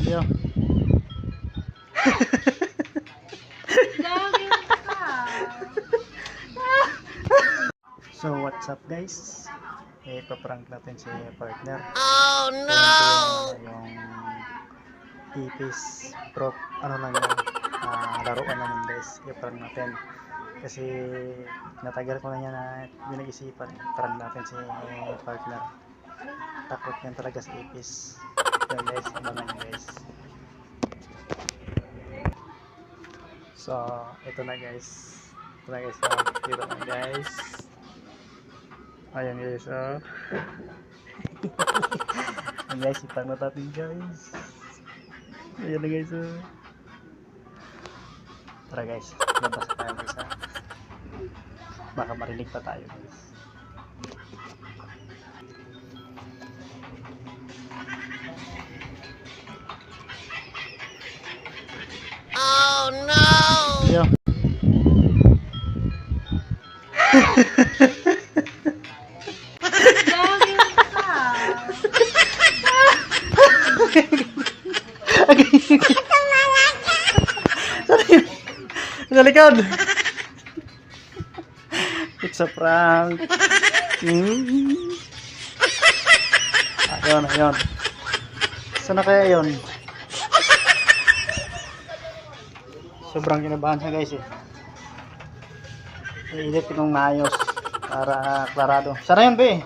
Yo. So what's up guys? Ipaprank natin si partner. Oh no! Yung ipis prop ano lang yun, laruan naman guys. Ipaprank natin. Kasi natagal ko na niya na pinag-isipan. Prank natin si partner. Takot yan talaga sa ipis. Yan guys, abangan guys. So ito na guys. Ito na guys. Dito na guys. Ayan guys, oh. Ayan guys, ipang natin guys. Ayan na guys, oh. Tara guys, labas tayo guys, ha. Baka marinig pa tayo guys. Oh no! Yo. Sa likod. It's a prank. Ayun. Saan na kaya yun? Sobrang kinabahan siya guys eh. Iinit ko ng maayos para klarado. Sana yun be?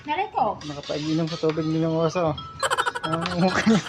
Narito. Nakapaiginom sa tubig nilang oso. Ang mukha niya.